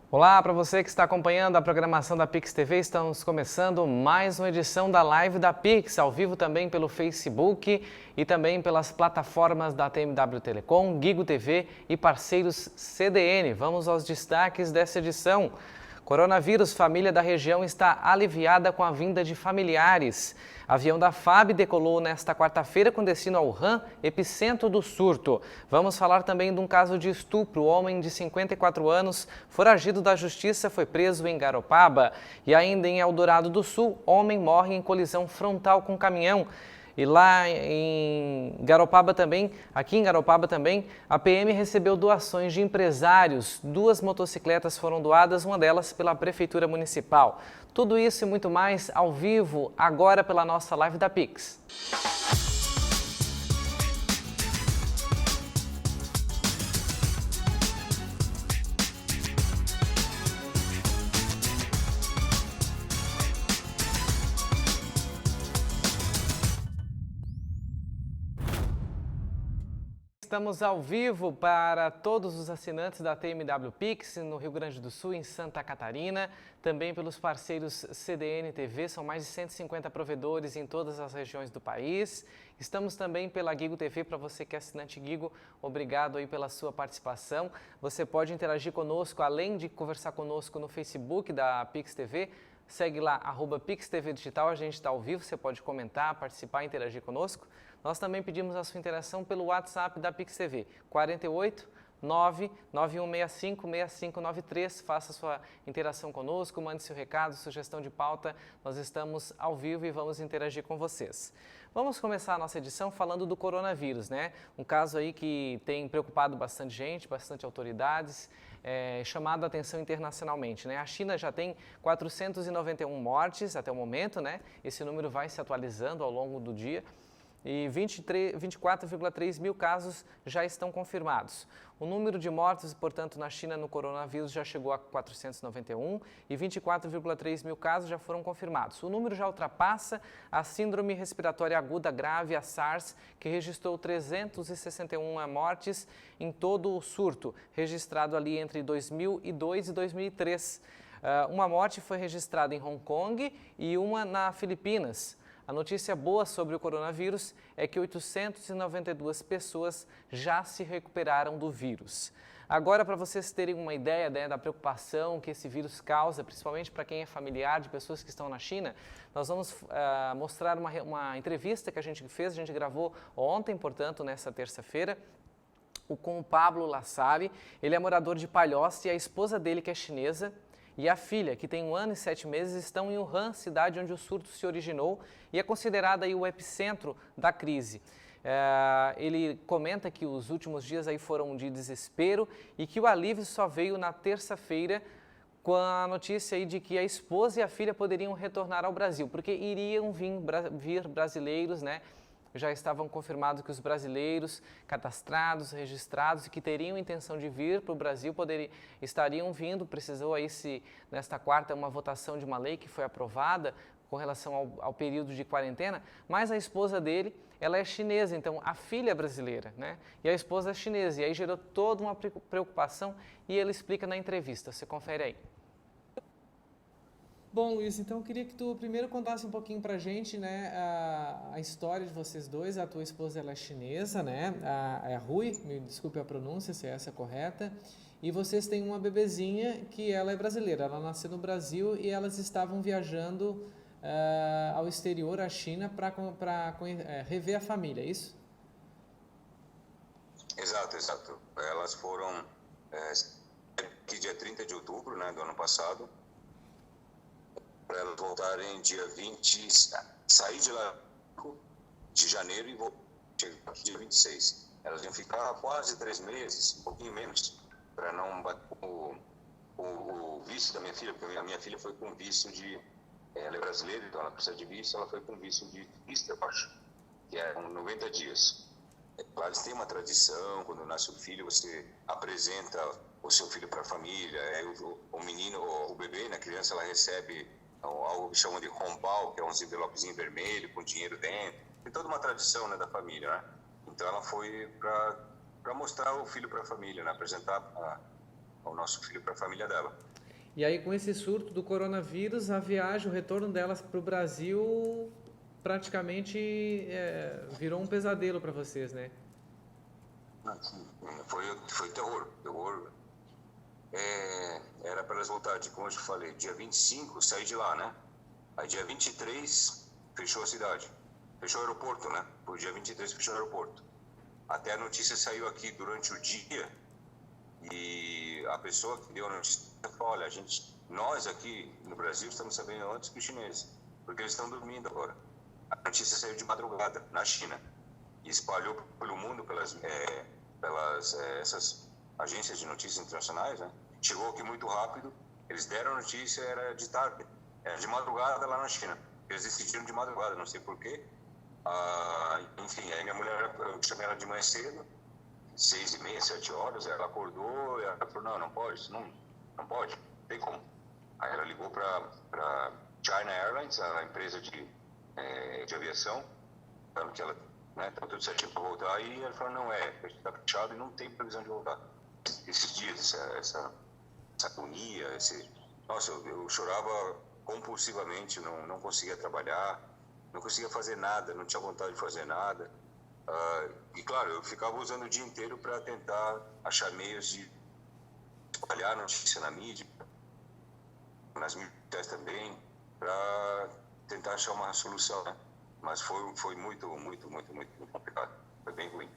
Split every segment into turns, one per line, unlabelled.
Olá, para você que está acompanhando a programação da Pix TV, estamos começando mais uma edição da Live da Pix, ao vivo também pelo Facebook e também pelas plataformas da TMW Telecom, Gigo TV e parceiros CDN. Vamos aos destaques dessa edição. Coronavírus, família da região está aliviada com a vinda de familiares. Avião da FAB decolou nesta quarta-feira com destino ao Wuhan, epicentro do surto. Vamos falar também de um caso de estupro. O homem de 54 anos, foragido da justiça, foi preso em Garopaba. E ainda em Eldorado do Sul, homem morre em colisão frontal com caminhão. E lá em Garopaba também, aqui em Garopaba também, a PM recebeu doações de empresários. 2 motocicletas foram doadas, uma delas pela Prefeitura Municipal. Tudo isso e muito mais ao vivo, agora pela nossa Live da Pix. Estamos ao vivo para todos os assinantes da TMW Pix no Rio Grande do Sul, em Santa Catarina, também pelos parceiros CDN TV, são mais de 150 provedores em todas as regiões do país. Estamos também pela Gigo TV, para você que é assinante Gigo, obrigado aí pela sua participação. Você pode interagir conosco, além de conversar conosco no Facebook da Pix TV, segue lá, @PixTV Digital, a gente está ao vivo, você pode comentar, participar, interagir conosco. Nós também pedimos a sua interação pelo WhatsApp da Pix TV, 48 99165 6593. Faça sua interação conosco, mande seu recado, sugestão de pauta. Nós estamos ao vivo e vamos interagir com vocês. Vamos começar a nossa edição falando do coronavírus, né? Um caso aí que tem preocupado bastante gente, bastante autoridades, chamado a atenção internacionalmente, né? A China já tem 491 mortes até o momento, né? Esse número vai se atualizando ao longo do dia. E 24,3 mil casos já estão confirmados. O número de mortes, portanto, na China no coronavírus já chegou a 491 e 24,3 mil casos já foram confirmados. O número já ultrapassa a síndrome respiratória aguda grave, a SARS, que registrou 361 mortes em todo o surto, registrado ali entre 2002 e 2003. Uma morte foi registrada em Hong Kong e uma na Filipinas. A notícia boa sobre o coronavírus é que 892 pessoas já se recuperaram do vírus. Agora, para vocês terem uma ideia, né, da preocupação que esse vírus causa, principalmente para quem é familiar de pessoas que estão na China, nós vamos mostrar uma entrevista que a gente gravou ontem, portanto, nessa terça-feira, com o Pablo Lassari. Ele é morador de Palhoça e a esposa dele, que é chinesa, e a filha, que tem 1 ano e 7 meses, estão em Wuhan, cidade onde o surto se originou e é considerada aí o epicentro da crise. Ele comenta que os últimos dias aí foram de desespero e que o alívio só veio na terça-feira com a notícia aí de que a esposa e a filha poderiam retornar ao Brasil, porque iriam vir brasileiros, né? Já estavam confirmados que os brasileiros cadastrados, registrados e que teriam intenção de vir para o Brasil estariam vindo. Precisou aí, nesta quarta, uma votação de uma lei que foi aprovada com relação ao período de quarentena, mas a esposa dele, ela é chinesa, então a filha é brasileira, né? E a esposa é chinesa, e aí gerou toda uma preocupação e ele explica na entrevista. Você confere aí.
Bom, Luiz, então eu queria que tu primeiro contasse um pouquinho pra gente, né, a história de vocês dois. A tua esposa, ela é chinesa, né, é a Rui, me desculpe a pronúncia, se essa é correta, e vocês têm uma bebezinha que ela é brasileira, ela nasceu no Brasil e elas estavam viajando ao exterior, à China, para rever a família, é isso?
Exato. Elas foram aqui dia 30 de outubro, né, do ano passado, para elas voltarem dia 20, sair de lá de janeiro e voltar aqui dia 26. Elas iam ficar quase 3 meses, um pouquinho menos, para não bater o visto da minha filha, porque a minha filha foi com visto de... Ela é brasileira, então ela precisa de visto, ela foi com visto de turista, eu acho, que é 90 dias. Lá eles têm uma tradição, quando nasce o filho, você apresenta o seu filho para a família, o menino, o bebê, né, a criança, ela recebe algo que chamam de rombal, que é um envelopezinho vermelho com dinheiro dentro. Tem toda uma tradição, né, da família, né? Então ela foi para mostrar o filho para a família, né, apresentar ao nosso filho, para a família dela.
E aí, com esse surto do coronavírus, a viagem, o retorno delas para o Brasil praticamente virou um pesadelo para vocês, né?
Foi terror. Era para elas voltarem, como eu te falei, dia 25 saí de lá, né? Aí dia 23 fechou a cidade, fechou o aeroporto, né? Por dia 23 fechou o aeroporto. Até a notícia saiu aqui durante o dia e a pessoa que deu a notícia falou, olha, nós aqui no Brasil estamos sabendo antes que os chineses, porque eles estão dormindo agora. A notícia saiu de madrugada na China e espalhou pelo mundo pelas essas agências de notícias internacionais, né? Chegou aqui muito rápido, eles deram a notícia, era de tarde, era de madrugada lá na China. Eles decidiram de madrugada, não sei porquê. Enfim, aí minha mulher, eu chamei ela de manhã cedo, 6h30, 7 horas, ela acordou e ela falou, não pode, não pode, não tem como. Aí ela ligou para China Airlines, a empresa de aviação, falando que ela tá tudo certinho para voltar, e ela falou, a gente está fechado e não tem previsão de voltar. Esses dias, essa agonia, nossa, eu chorava compulsivamente, não conseguia trabalhar, não conseguia fazer nada, não tinha vontade de fazer nada. E claro, eu ficava usando o dia inteiro para tentar achar meios de espalhar notícia na mídia, nas mídias também, para tentar achar uma solução, né? Mas foi muito complicado, foi bem ruim.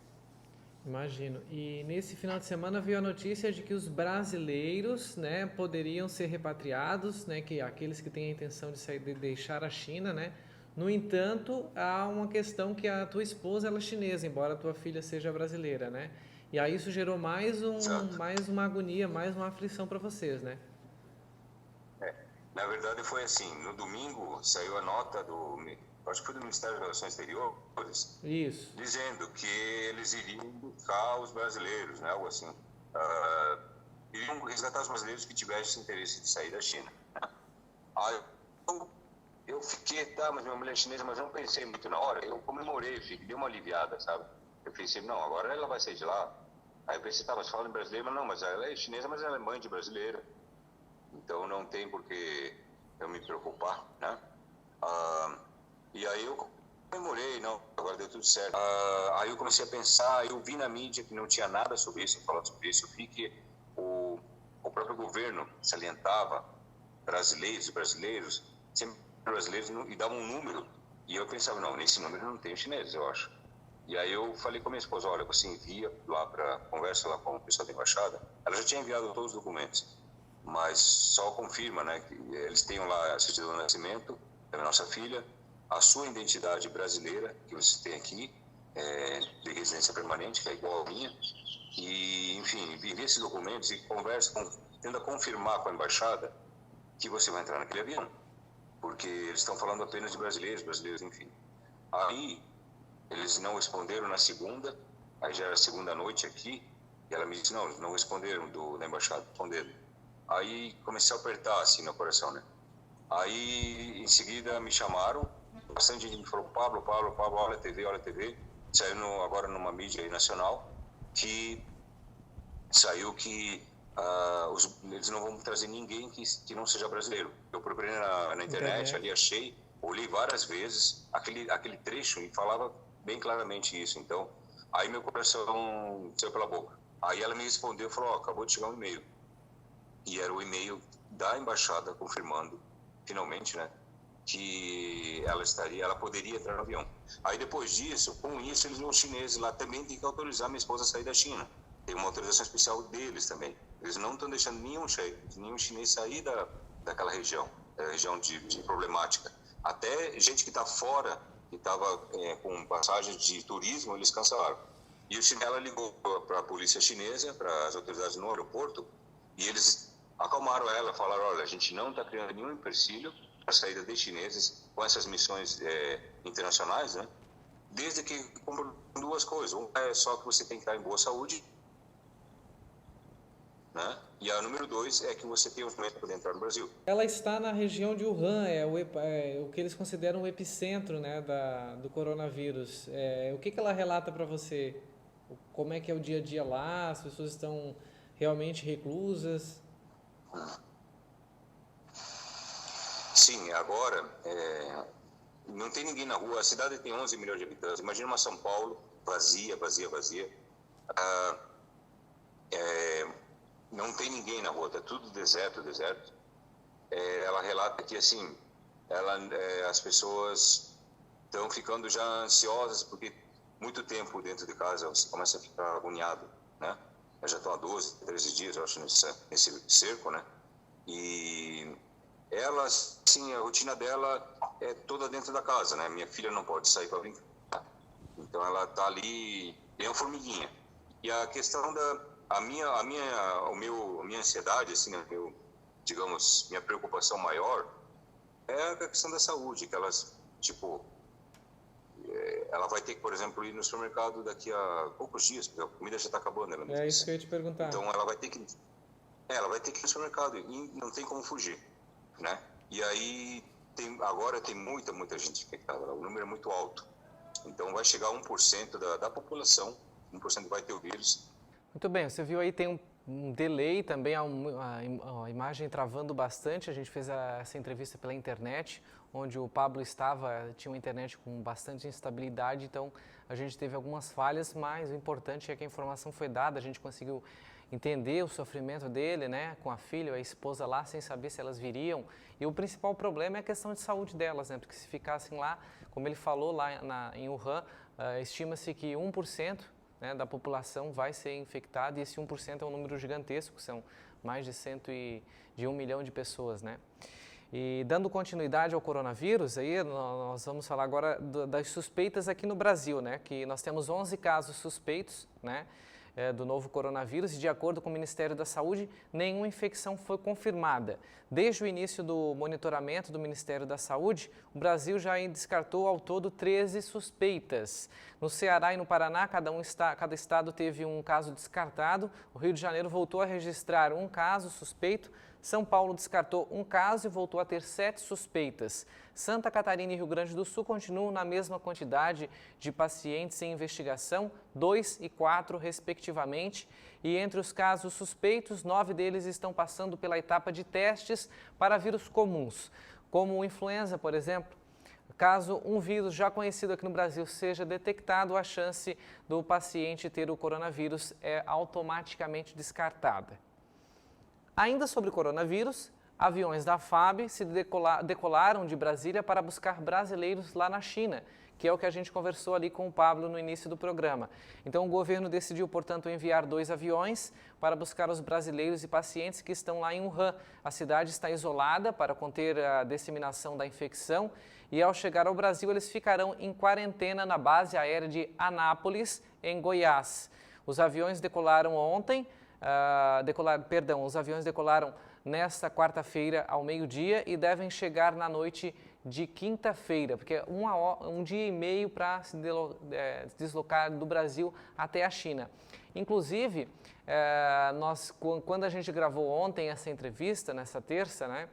Imagino. E nesse final de semana veio a notícia de que os brasileiros, né, poderiam ser repatriados, né, que aqueles que têm a intenção de deixar a China, né. No entanto, há uma questão que a tua esposa ela é chinesa, embora a tua filha seja brasileira, né. E aí isso gerou mais uma agonia, mais uma aflição para vocês, né?
Na verdade foi assim, no domingo saiu a nota acho que foi do Ministério das Relações Exteriores,
Isso.
dizendo que eles iriam buscar os brasileiros, né, algo assim. Iriam resgatar os brasileiros que tivessem interesse de sair da China. Aí eu fiquei, mas minha mulher é chinesa, mas eu não pensei muito na hora, eu comemorei, dei uma aliviada, sabe? Eu pensei, não, agora ela vai sair de lá. Aí eu pensei, mas fala em brasileiro, mas não, mas ela é chinesa, mas ela é mãe de brasileira. Então não tem por que eu me preocupar, né? E aí eu comemorei, não, agora deu tudo certo. Aí eu comecei a pensar, eu vi na mídia que não tinha nada sobre isso, falando sobre isso. Eu vi que o próprio governo salientava brasileiros, sempre brasileiros, e dava um número. E eu pensava, não, nesse número não tem chineses, eu acho. E aí eu falei com a minha esposa, olha, você envia lá para conversa lá com o pessoal da embaixada. Ela já tinha enviado todos os documentos, mas só confirma, né, que eles tenham lá a certidão de nascimento da nossa filha, a sua identidade brasileira que você tem aqui, de residência permanente, que é igual a minha, e, enfim, envia esses documentos e tenta confirmar com a embaixada que você vai entrar naquele avião, porque eles estão falando apenas de brasileiros, enfim. Aí, eles não responderam na segunda, aí já era a segunda noite aqui, e ela me disse, não, eles não responderam da embaixada, responderam. Aí comecei a apertar assim no coração, né? Aí, em seguida, me chamaram, bastante gente me falou, Pablo, olha a TV, saiu agora numa mídia aí nacional, que saiu que eles não vão trazer ninguém que não seja brasileiro. Eu procurei na internet, ali achei, olhei várias vezes aquele trecho e falava bem claramente isso. Então, aí meu coração saiu pela boca. Aí ela me respondeu e falou, acabou de chegar um e-mail. E era o e-mail da embaixada confirmando, finalmente, né, que ela poderia entrar no avião. Aí depois disso, com isso, os chineses lá também têm que autorizar minha esposa a sair da China. Tem uma autorização especial deles também. Eles não estão deixando nenhum chinês sair daquela região, de problemática. Até gente que está fora, que estava com passagem de turismo, eles cancelaram. E ela ligou para a polícia chinesa, para as autoridades no aeroporto, e eles acalmaram ela, falaram, olha, a gente não está criando nenhum empecilho para a saída de chineses com essas missões internacionais, né? Desde que cumpram duas coisas. Uma é só que você tem que estar em boa saúde, né? E a número 2 é que você tem os documentos para poder entrar no Brasil.
Ela está na região de Wuhan, o que eles consideram o epicentro, né, do coronavírus. O que ela relata para você? Como é que é o dia a dia lá? As pessoas estão realmente reclusas?
Sim, agora não tem ninguém na rua. A cidade tem 11 milhões de habitantes. Imagina uma São Paulo vazia. Não tem ninguém na rua, está tudo deserto. Ela relata que assim, as pessoas estão ficando já ansiosas porque muito tempo dentro de casa você começa a ficar agoniado, né? Eu já estou há 12, 13 dias, eu acho, nesse cerco, né? E ela, sim, a rotina dela é toda dentro da casa, né? Minha filha não pode sair para brincar, então ela está ali, é uma formiguinha. E a questão a minha ansiedade, assim, né? Digamos, minha preocupação maior é a questão da saúde, que elas, tipo, ela vai ter que, por exemplo, ir no supermercado daqui a poucos dias, porque a comida já está acabando. Ela
É isso que eu ia te perguntar.
Então ela vai ter que ir no supermercado e não tem como fugir, né? E aí agora tem muita gente infectada, o número é muito alto. Então vai chegar a 1% da população, 1% vai ter o vírus.
Muito bem, você viu aí tem um delay também, a imagem travando bastante. A gente fez essa entrevista pela internet, onde o Pablo tinha uma internet com bastante instabilidade, então a gente teve algumas falhas, mas o importante é que a informação foi dada, a gente conseguiu entender o sofrimento dele, né, com a filha, a esposa lá, sem saber se elas viriam. E o principal problema é a questão de saúde delas, né, porque se ficassem lá, como ele falou, lá em Wuhan, estima-se que 1%, né, da população vai ser infectada, e esse 1% é um número gigantesco, são mais de 1 milhão de pessoas, né? E dando continuidade ao coronavírus, aí nós vamos falar agora das suspeitas aqui no Brasil, né? Que nós temos 11 casos suspeitos, né, do novo coronavírus, e de acordo com o Ministério da Saúde, nenhuma infecção foi confirmada. Desde o início do monitoramento do Ministério da Saúde, o Brasil já descartou ao todo 13 suspeitas. No Ceará e no Paraná, cada estado teve um caso descartado. O Rio de Janeiro voltou a registrar um caso suspeito. São Paulo descartou um caso e voltou a ter 7 suspeitas. Santa Catarina e Rio Grande do Sul continuam na mesma quantidade de pacientes em investigação, 2 e 4 respectivamente. E entre os casos suspeitos, 9 deles estão passando pela etapa de testes para vírus comuns, como o influenza, por exemplo. Caso um vírus já conhecido aqui no Brasil seja detectado, a chance do paciente ter o coronavírus é automaticamente descartada. Ainda sobre coronavírus, aviões da FAB decolaram de Brasília para buscar brasileiros lá na China, que é o que a gente conversou ali com o Pablo no início do programa. Então, o governo decidiu, portanto, enviar 2 aviões para buscar os brasileiros e pacientes que estão lá em Wuhan. A cidade está isolada para conter a disseminação da infecção e, ao chegar ao Brasil, eles ficarão em quarentena na base aérea de Anápolis, em Goiás. Os aviões decolaram ontem. Os aviões decolaram nesta quarta-feira ao meio-dia e devem chegar na noite de quinta-feira, porque é um dia e meio para se deslocar do Brasil até a China. Inclusive, quando a gente gravou ontem essa entrevista, nessa terça, né,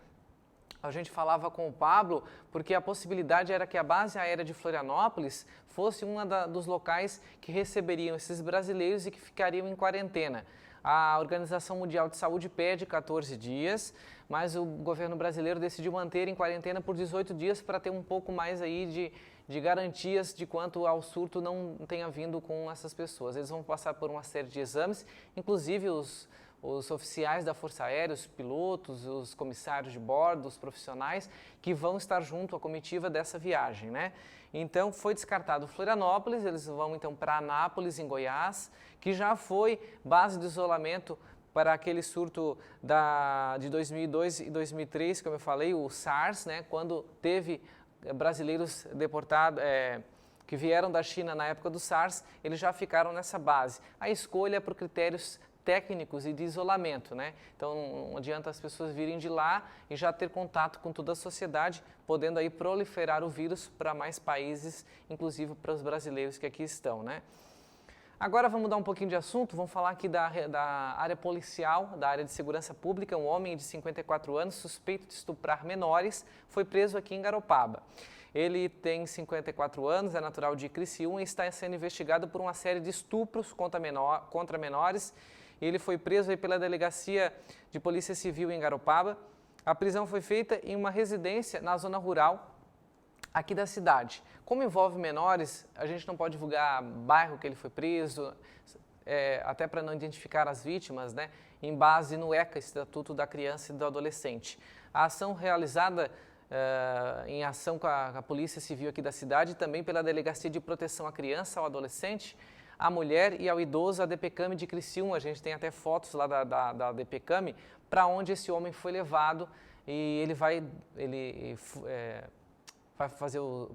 a gente falava com o Pablo porque a possibilidade era que a base aérea de Florianópolis fosse dos locais que receberiam esses brasileiros e que ficariam em quarentena. A Organização Mundial de Saúde pede 14 dias, mas o governo brasileiro decidiu manter em quarentena por 18 dias para ter um pouco mais aí de garantias de quanto ao surto não tenha vindo com essas pessoas. Eles vão passar por uma série de exames, inclusive os oficiais da Força Aérea, os pilotos, os comissários de bordo, os profissionais que vão estar junto à comitiva dessa viagem, né? Então, foi descartado Florianópolis, eles vão então para Anápolis, em Goiás, que já foi base de isolamento para aquele surto de 2002 e 2003, como eu falei, o SARS, né? Quando teve brasileiros deportados, que vieram da China na época do SARS, eles já ficaram nessa base. A escolha é por critérios técnicos e de isolamento, né? Então não adianta as pessoas virem de lá e já ter contato com toda a sociedade, podendo aí proliferar o vírus para mais países, inclusive para os brasileiros que aqui estão, né? Agora vamos mudar um pouquinho de assunto, vamos falar aqui da área policial, da área de segurança pública. Um homem de 54 anos, suspeito de estuprar menores, foi preso aqui em Garopaba. Ele tem 54 anos, é natural de Criciúma e está sendo investigado por uma série de estupros contra menores Ele foi preso aí pela Delegacia de Polícia Civil em Garopaba. A prisão foi feita em uma residência na zona rural aqui da cidade. Como envolve menores, a gente não pode divulgar bairro que ele foi preso, até para não identificar as vítimas, né, em base no ECA, Estatuto da Criança e do Adolescente. A ação realizada em ação com a Polícia Civil aqui da cidade e também pela Delegacia de Proteção à Criança, ao Adolescente, à Mulher e ao Idoso, a DPCAM de Criciúma. A gente tem até fotos lá da DPCAM, para onde esse homem foi levado e ele vai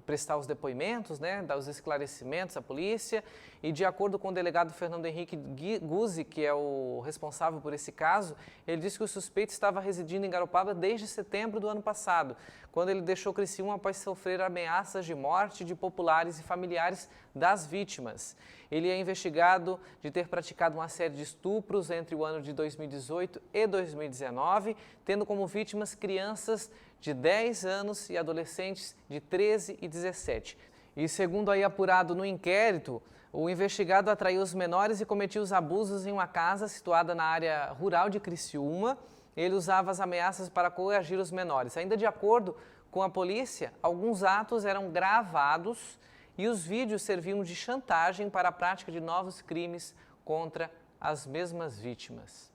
prestar os depoimentos, né, dar os esclarecimentos à polícia, e de acordo com o delegado Fernando Henrique Guzzi, que é o responsável por esse caso, ele disse que o suspeito estava residindo em Garopaba desde setembro do ano passado, quando ele deixou Criciúma após sofrer ameaças de morte de populares e familiares das vítimas. Ele é investigado de ter praticado uma série de estupros entre o ano de 2018 e 2019, tendo como vítimas crianças de 10 anos e adolescentes de 13 e 17. E segundo aí apurado no inquérito, o investigado atraiu os menores e cometia os abusos em uma casa situada na área rural de Criciúma. Ele usava as ameaças para coagir os menores. Ainda de acordo com a polícia, alguns atos eram gravados e os vídeos serviam de chantagem para a prática de novos crimes contra as mesmas vítimas.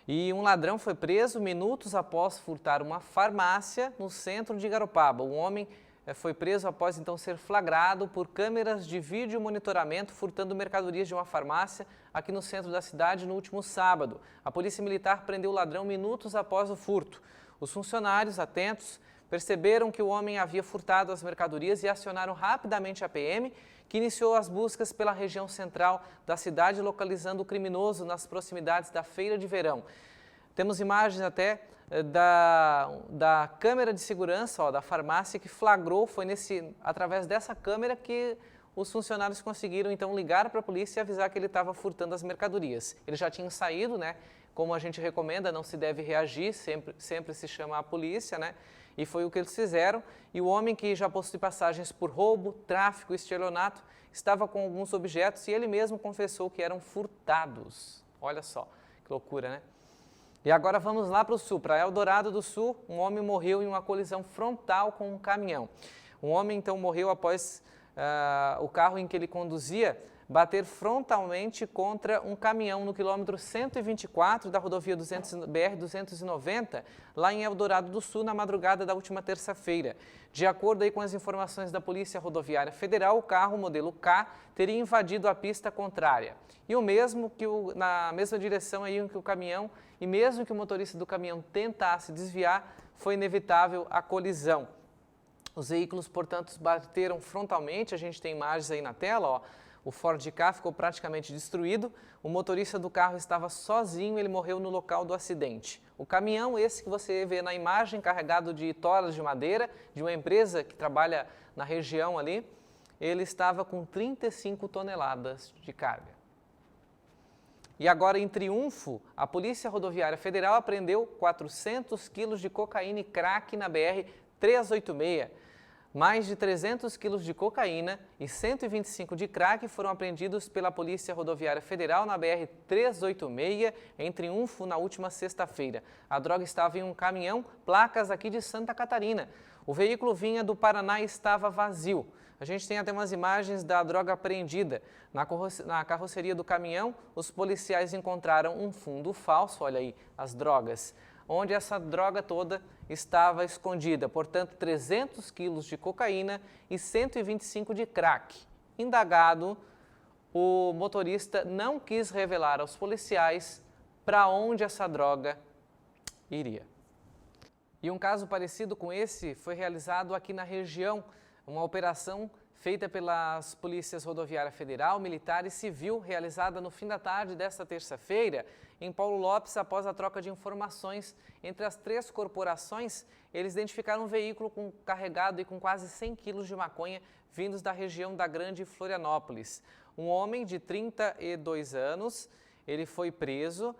E um ladrão foi preso minutos após furtar uma farmácia no centro de Garopaba. O homem foi preso após então ser flagrado por câmeras de vídeo monitoramento furtando mercadorias de uma farmácia aqui no centro da cidade no último sábado. A polícia militar prendeu o ladrão minutos após o furto. Os funcionários, atentos, perceberam que o homem havia furtado as mercadorias e acionaram rapidamente a PM, que iniciou as buscas pela região central da cidade, localizando o criminoso nas proximidades da Feira de Verão. Temos imagens até da câmera de segurança da farmácia que flagrou, foi através dessa câmera que os funcionários conseguiram então ligar para a polícia e avisar que ele estava furtando as mercadorias. Ele já tinha saído, né? Como a gente recomenda, não se deve reagir, sempre se chama a polícia, né? E foi o que eles fizeram. E o homem, que já possui passagens por roubo, tráfico e estelionato, estava com alguns objetos e ele mesmo confessou que eram furtados. Olha só, que loucura, né? E agora vamos lá para o sul, para Eldorado do Sul. Um homem morreu em uma colisão frontal com um caminhão. Um homem então morreu após o carro em que ele conduzia bater frontalmente contra um caminhão no quilômetro 124 da rodovia BR-290, lá em Eldorado do Sul, na madrugada da última terça-feira. De acordo aí com as informações da Polícia Rodoviária Federal, o carro modelo K teria invadido a pista contrária. E o mesmo que na mesma direção aí em que o caminhão, e mesmo que o motorista do caminhão tentasse desviar, foi inevitável a colisão. Os veículos, portanto, bateram frontalmente. A gente tem imagens aí na tela, ó. O Ford Ka ficou praticamente destruído, o motorista do carro estava sozinho, ele morreu no local do acidente. O caminhão, esse que você vê na imagem, carregado de toras de madeira, de uma empresa que trabalha na região ali, ele estava com 35 toneladas de carga. E agora, em Triunfo, a Polícia Rodoviária Federal apreendeu 400 quilos de cocaína e crack na BR-386. Mais de 300 quilos de cocaína e 125 de crack foram apreendidos pela Polícia Rodoviária Federal na BR-386, em Triunfo, na última sexta-feira. A droga estava em um caminhão, placas aqui de Santa Catarina. O veículo vinha do Paraná e estava vazio. A gente tem até umas imagens da droga apreendida. Na carroceria do caminhão, os policiais encontraram um fundo falso, olha aí, as drogas, onde essa droga toda estava escondida, portanto 300 quilos de cocaína e 125 de crack. Indagado, o motorista não quis revelar aos policiais para onde essa droga iria. E um caso parecido com esse foi realizado aqui na região, uma operação feita pelas Polícias Rodoviária Federal, Militar e Civil, realizada no fim da tarde desta terça-feira, em Paulo Lopes. Após a troca de informações entre as três corporações, eles identificaram um veículo carregado e com quase 100 quilos de maconha vindos da região da Grande Florianópolis. Um homem de 32 anos, ele foi preso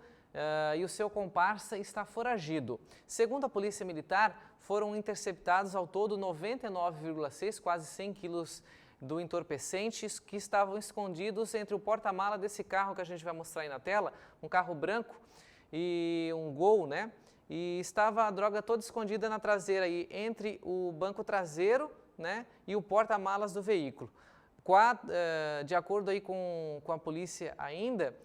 e o seu comparsa está foragido. Segundo a Polícia Militar, foram interceptados ao todo 99,6, quase 100 quilos do entorpecente que estavam escondidos entre o porta-mala desse carro que a gente vai mostrar aí na tela, um carro branco e um Gol, né? E estava a droga toda escondida na traseira aí, entre o banco traseiro, né, e o porta-malas do veículo. De acordo aí com a polícia ainda,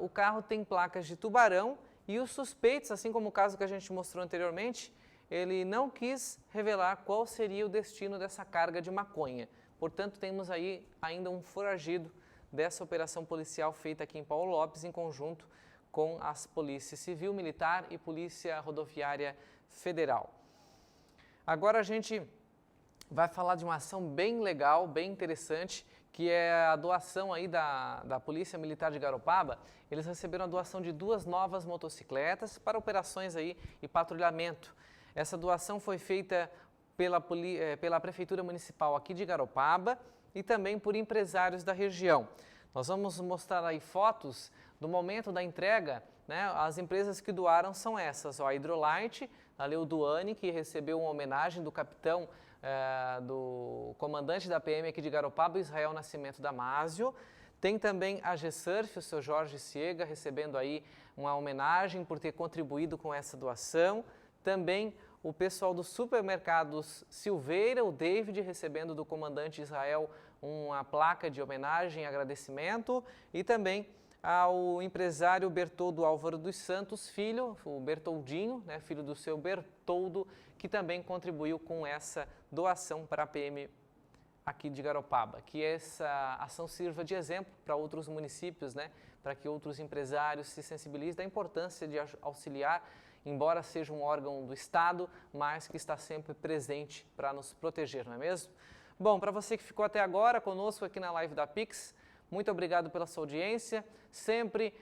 o carro tem placas de Tubarão e os suspeitos, assim como o caso que a gente mostrou anteriormente, ele não quis revelar qual seria o destino dessa carga de maconha. Portanto, temos aí ainda um foragido dessa operação policial feita aqui em Paulo Lopes em conjunto com as polícias civil, militar e polícia rodoviária federal. Agora a gente vai falar de uma ação bem legal, bem interessante, que é a doação aí da Polícia Militar de Garopaba. Eles receberam a doação de 2 novas motocicletas para operações aí e patrulhamento. Essa doação foi feita pela Prefeitura Municipal aqui de Garopaba e também por empresários da região. Nós vamos mostrar aí fotos do momento da entrega, né? As empresas que doaram são essas, ó, a Hidrolite, a Leuduane, que recebeu uma homenagem do capitão, do comandante da PM aqui de Garopaba, Israel Nascimento Damasio. Tem também a G-Surf, o seu Jorge Ciega, recebendo aí uma homenagem por ter contribuído com essa doação. Também o pessoal dos supermercados Silveira, o David, recebendo do comandante Israel uma placa de homenagem e agradecimento. E também ao empresário Bertoldo Álvaro dos Santos, filho, o Bertoldinho, né, filho do seu Bertoldo, que também contribuiu com essa doação para a PM aqui de Garopaba. Que essa ação sirva de exemplo para outros municípios, né, para que outros empresários se sensibilizem da importância de auxiliar, embora seja um órgão do Estado, mas que está sempre presente para nos proteger, não é mesmo? Bom, para você que ficou até agora conosco aqui na live da Pix, muito obrigado pela sua audiência. Sempre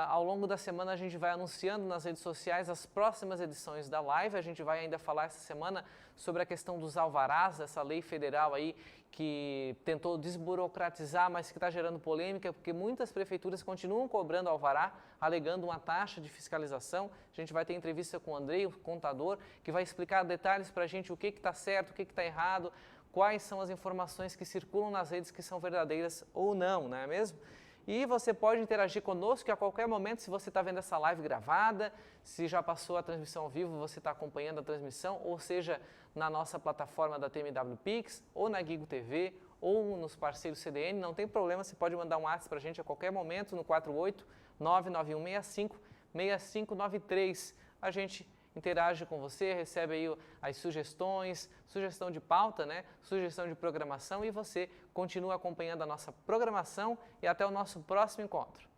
ao longo da semana a gente vai anunciando nas redes sociais as próximas edições da live. A gente vai ainda falar essa semana sobre a questão dos alvarás, essa lei federal aí que tentou desburocratizar, mas que está gerando polêmica, porque muitas prefeituras continuam cobrando alvará, alegando uma taxa de fiscalização. A gente vai ter entrevista com o Andrei, o contador, que vai explicar detalhes para a gente o que está certo, o que está errado, quais são as informações que circulam nas redes que são verdadeiras ou não, não é mesmo? E você pode interagir conosco a qualquer momento, se você está vendo essa live gravada, se já passou a transmissão ao vivo, você está acompanhando a transmissão, ou seja, na nossa plataforma da TMW Pix, ou na Gigo TV, ou nos parceiros CDN, não tem problema, você pode mandar um WhatsApp para a gente a qualquer momento no 48991656593. A gente interage com você, recebe aí as sugestões, sugestão de pauta, né? Sugestão de programação, e você continua acompanhando a nossa programação e até o nosso próximo encontro.